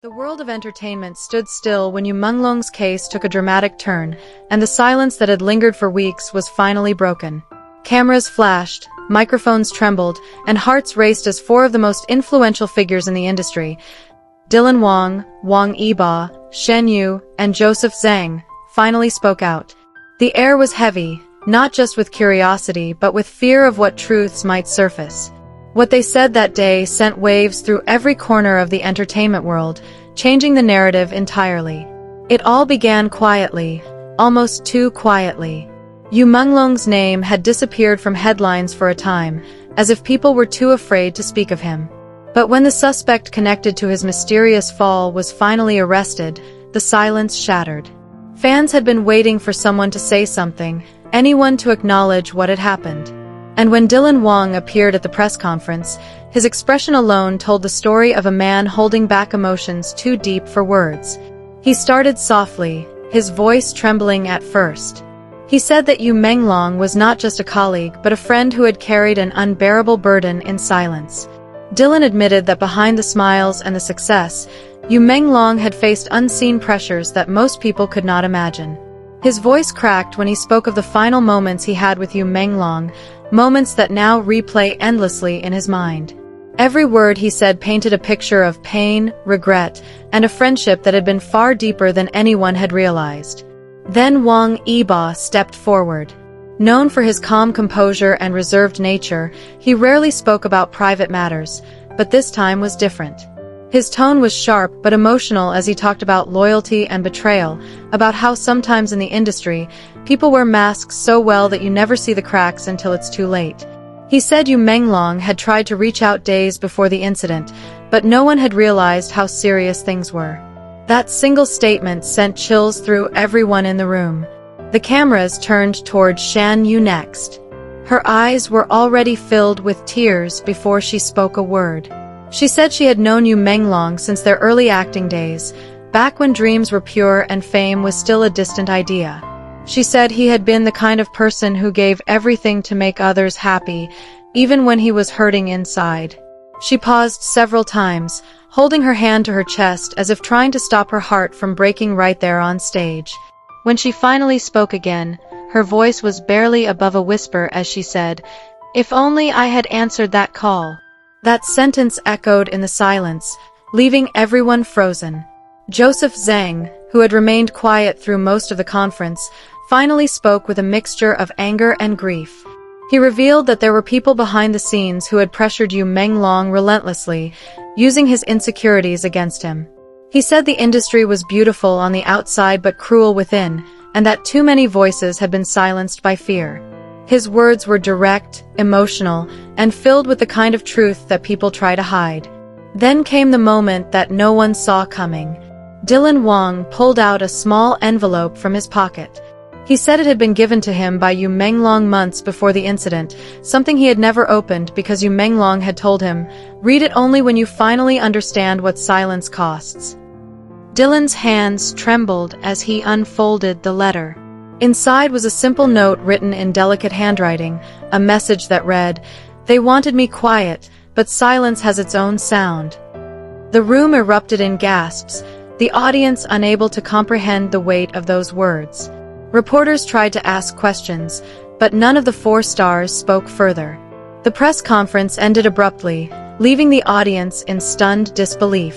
The world of entertainment stood still when Yu Menglong's case took a dramatic turn, and the silence that had lingered for weeks was finally broken. Cameras flashed, microphones trembled, and hearts raced as four of the most influential figures in the industry, Dylan Wang, Wang Yibo, Shen Yue, and Joseph Zeng, finally spoke out. The air was heavy, not just with curiosity but with fear of what truths might surface. What they said that day sent waves through every corner of the entertainment world, changing the narrative entirely. It all began quietly, almost too quietly. Yu Menglong's name had disappeared from headlines for a time, as if people were too afraid to speak of him. But when the suspect connected to his mysterious fall was finally arrested, the silence shattered. Fans had been waiting for someone to say something, anyone to acknowledge what had happened. And when Dylan Wang appeared at the press conference, his expression alone told the story of a man holding back emotions too deep for words. He started softly, his voice trembling at first. He said that Yu Menglong was not just a colleague but a friend who had carried an unbearable burden in silence. Dylan admitted that behind the smiles and the success, Yu Menglong had faced unseen pressures that most people could not imagine. His voice cracked when he spoke of the final moments he had with Yu Menglong, moments that now replay endlessly in his mind. Every word he said painted a picture of pain, regret, and a friendship that had been far deeper than anyone had realized. Then Wang Yibo stepped forward. Known for his calm composure and reserved nature, he rarely spoke about private matters, but this time was different. His tone was sharp but emotional as he talked about loyalty and betrayal, about how sometimes in the industry, people wear masks so well that you never see the cracks until it's too late. He said Yu Menglong had tried to reach out days before the incident, but no one had realized how serious things were. That single statement sent chills through everyone in the room. The cameras turned toward Shen Yue next. Her eyes were already filled with tears before she spoke a word. She said she had known Yu Menglong since their early acting days, back when dreams were pure and fame was still a distant idea. She said he had been the kind of person who gave everything to make others happy, even when he was hurting inside. She paused several times, holding her hand to her chest as if trying to stop her heart from breaking right there on stage. When she finally spoke again, her voice was barely above a whisper as she said, "If only I had answered that call." That sentence echoed in the silence, leaving everyone frozen. Joseph Zeng, who had remained quiet through most of the conference, finally spoke with a mixture of anger and grief. He revealed that there were people behind the scenes who had pressured Yu Menglong relentlessly, using his insecurities against him. He said the industry was beautiful on the outside but cruel within, and that too many voices had been silenced by fear. His words were direct, emotional, and filled with the kind of truth that people try to hide. Then came the moment that no one saw coming. Dylan Wang pulled out a small envelope from his pocket. He said it had been given to him by Yu Menglong months before the incident, something he had never opened because Yu Menglong had told him, "Read it only when you finally understand what silence costs." Dylan's hands trembled as he unfolded the letter. Inside was a simple note written in delicate handwriting, a message that read, "They wanted me quiet, but silence has its own sound." The room erupted in gasps, the audience unable to comprehend the weight of those words. Reporters tried to ask questions, but none of the four stars spoke further. The press conference ended abruptly, leaving the audience in stunned disbelief.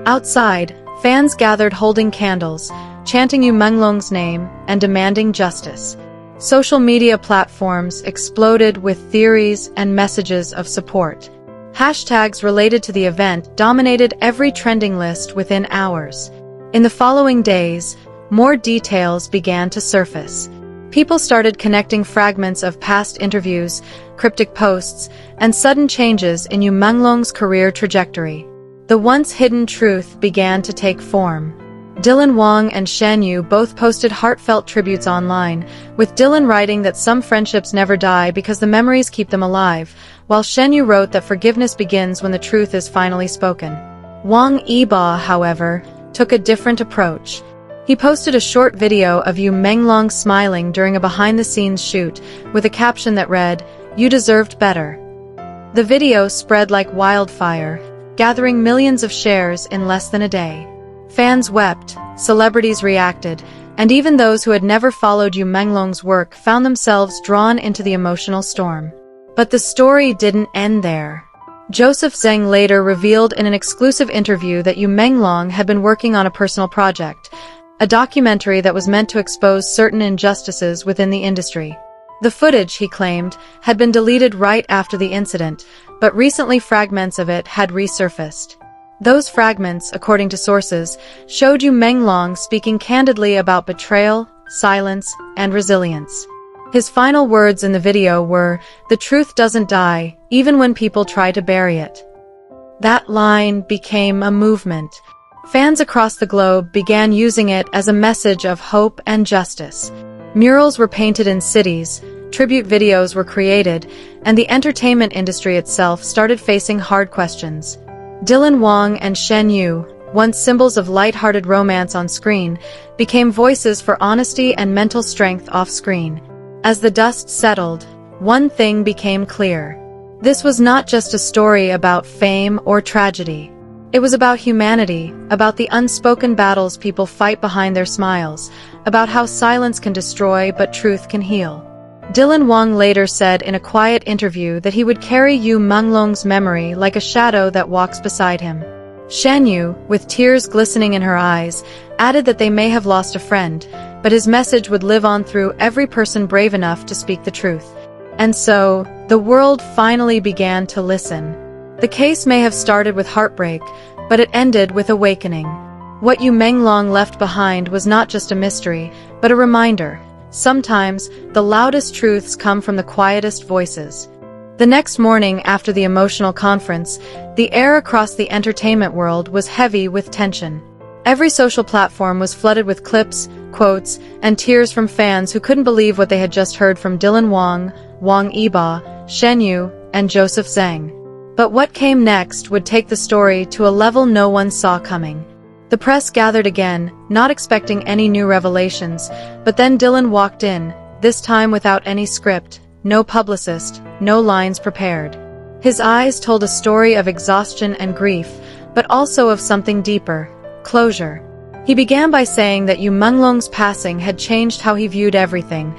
Outside, fans gathered holding candles, chanting Yu Menglong's name and demanding justice. Social media platforms exploded with theories and messages of support. Hashtags related to the event dominated every trending list within hours. In the following days, more details began to surface. People started connecting fragments of past interviews, cryptic posts, and sudden changes in Yu Menglong's career trajectory. The once hidden truth began to take form. Dylan Wang and Shen Yue both posted heartfelt tributes online, with Dylan writing that some friendships never die because the memories keep them alive, while Shen Yue wrote that forgiveness begins when the truth is finally spoken. Wang Yibo, however, took a different approach. He posted a short video of Yu Menglong smiling during a behind-the-scenes shoot, with a caption that read, "You deserved better." The video spread like wildfire, gathering millions of shares in less than a day. Fans wept, celebrities reacted, and even those who had never followed Yu Menglong's work found themselves drawn into the emotional storm. But the story didn't end there. Joseph Zeng later revealed in an exclusive interview that Yu Menglong had been working on a personal project, a documentary that was meant to expose certain injustices within the industry. The footage, he claimed, had been deleted right after the incident, but recently fragments of it had resurfaced. Those fragments, according to sources, showed Yu Menglong speaking candidly about betrayal, silence, and resilience. His final words in the video were, "The truth doesn't die, even when people try to bury it." That line became a movement. Fans across the globe began using it as a message of hope and justice. Murals were painted in cities, tribute videos were created, and the entertainment industry itself started facing hard questions. Dylan Wang and Shen Yue, once symbols of light-hearted romance on screen, became voices for honesty and mental strength off-screen. As the dust settled, one thing became clear. This was not just a story about fame or tragedy. It was about humanity, about the unspoken battles people fight behind their smiles, about how silence can destroy but truth can heal. Dylan Wang later said in a quiet interview that he would carry Yu Menglong's memory like a shadow that walks beside him. ShenYue, with tears glistening in her eyes, added that they may have lost a friend, but his message would live on through every person brave enough to speak the truth. And so, the world finally began to listen. The case may have started with heartbreak, but it ended with awakening. What Yu Menglong left behind was not just a mystery, but a reminder. Sometimes, the loudest truths come from the quietest voices. The next morning after the emotional conference, the air across the entertainment world was heavy with tension. Every social platform was flooded with clips, quotes, and tears from fans who couldn't believe what they had just heard from Dylan Wang, Wang Yibo, Shen Yue, and Joseph Zeng. But what came next would take the story to a level no one saw coming. The press gathered again, not expecting any new revelations, but then Dylan walked in, this time without any script, no publicist, no lines prepared. His eyes told a story of exhaustion and grief, but also of something deeper, closure. He began by saying that Yu Menglong's passing had changed how he viewed everything: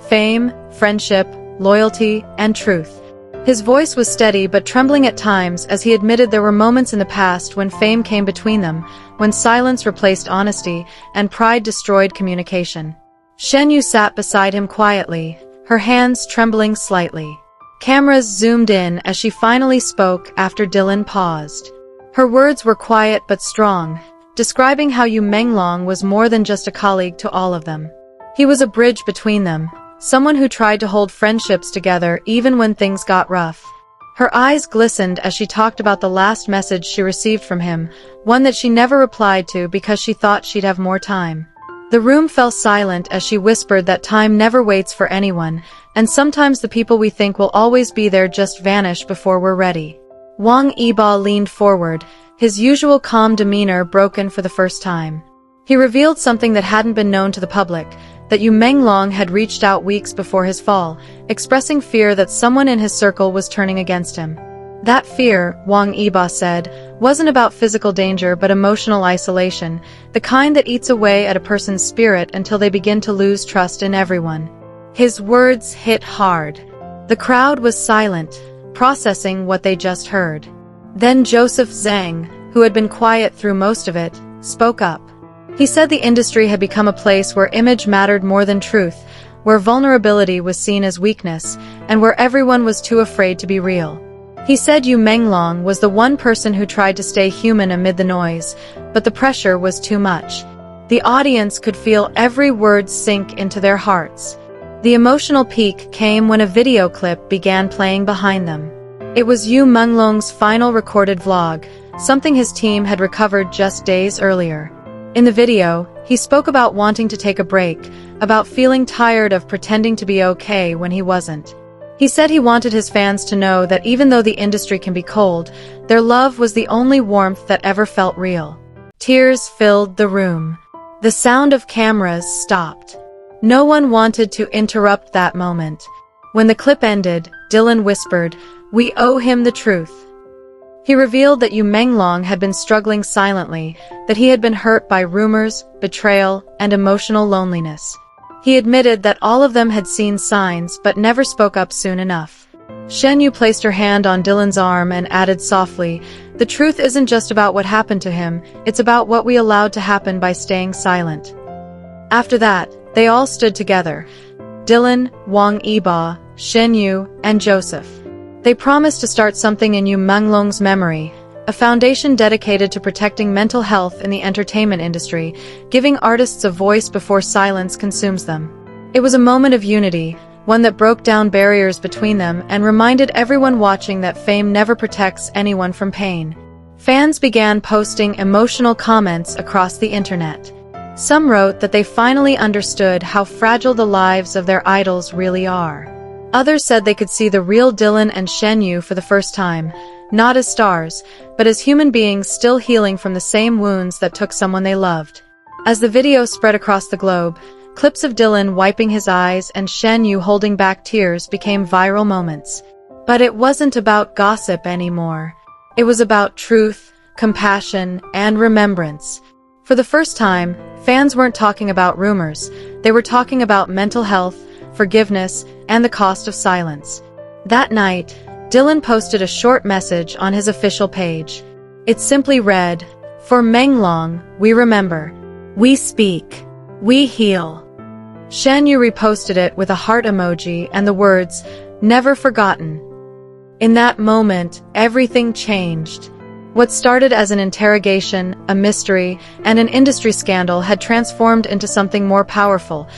fame, friendship, loyalty, and truth. His voice was steady but trembling at times as he admitted there were moments in the past when fame came between them, when silence replaced honesty, and pride destroyed communication. Shen Yue sat beside him quietly, her hands trembling slightly. Cameras zoomed in as she finally spoke after Dylan paused. Her words were quiet but strong, describing how Yu Menglong was more than just a colleague to all of them. He was a bridge between them, someone who tried to hold friendships together even when things got rough. Her eyes glistened as she talked about the last message she received from him, one that she never replied to because she thought she'd have more time. The room fell silent as she whispered that time never waits for anyone, and sometimes the people we think will always be there just vanish before we're ready. Wang Yibo leaned forward, his usual calm demeanor broken for the first time. He revealed something that hadn't been known to the public, that Yu Menglong had reached out weeks before his fall, expressing fear that someone in his circle was turning against him. That fear, Wang Yibo said, wasn't about physical danger but emotional isolation, the kind that eats away at a person's spirit until they begin to lose trust in everyone. His words hit hard. The crowd was silent, processing what they just heard. Then Joseph Zeng, who had been quiet through most of it, spoke up. He said the industry had become a place where image mattered more than truth, where vulnerability was seen as weakness, and where everyone was too afraid to be real. He said Yu Menglong was the one person who tried to stay human amid the noise, but the pressure was too much. The audience could feel every word sink into their hearts. The emotional peak came when a video clip began playing behind them. It was Yu Menglong's final recorded vlog, something his team had recovered just days earlier. In the video, he spoke about wanting to take a break, about feeling tired of pretending to be okay when he wasn't. He said he wanted his fans to know that even though the industry can be cold, their love was the only warmth that ever felt real. Tears filled the room. The sound of cameras stopped. No one wanted to interrupt that moment. When the clip ended, Dylan whispered, "We owe him the truth." He revealed that Yu Menglong had been struggling silently, that he had been hurt by rumors, betrayal, and emotional loneliness. He admitted that all of them had seen signs but never spoke up soon enough. Shen Yue placed her hand on Dylan's arm and added softly, "The truth isn't just about what happened to him, it's about what we allowed to happen by staying silent." After that, they all stood together. Dylan, Wang Yibo, Shen Yue, and Joseph. They promised to start something in Yu Menglong's memory, a foundation dedicated to protecting mental health in the entertainment industry, giving artists a voice before silence consumes them. It was a moment of unity, one that broke down barriers between them and reminded everyone watching that fame never protects anyone from pain. Fans began posting emotional comments across the internet. Some wrote that they finally understood how fragile the lives of their idols really are. Others said they could see the real Dylan and Shen Yue for the first time, not as stars, but as human beings still healing from the same wounds that took someone they loved. As the video spread across the globe, clips of Dylan wiping his eyes and Shen Yue holding back tears became viral moments. But it wasn't about gossip anymore. It was about truth, compassion, and remembrance. For the first time, fans weren't talking about rumors. They were talking about mental health, forgiveness, and the cost of silence. That night, Dylan posted a short message on his official page. It simply read, "For Menglong, we remember. We speak. We heal." Shen Yue reposted it with a heart emoji and the words, "Never forgotten." In that moment, everything changed. What started as an interrogation, a mystery, and an industry scandal had transformed into something more powerful,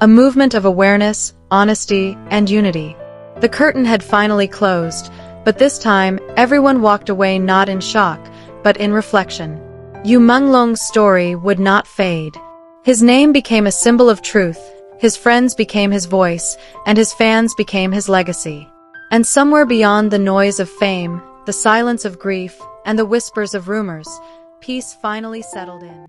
a movement of awareness, honesty, and unity. The curtain had finally closed, but this time, everyone walked away not in shock, but in reflection. Yu Menglong's story would not fade. His name became a symbol of truth, his friends became his voice, and his fans became his legacy. And somewhere beyond the noise of fame, the silence of grief, and the whispers of rumors, peace finally settled in.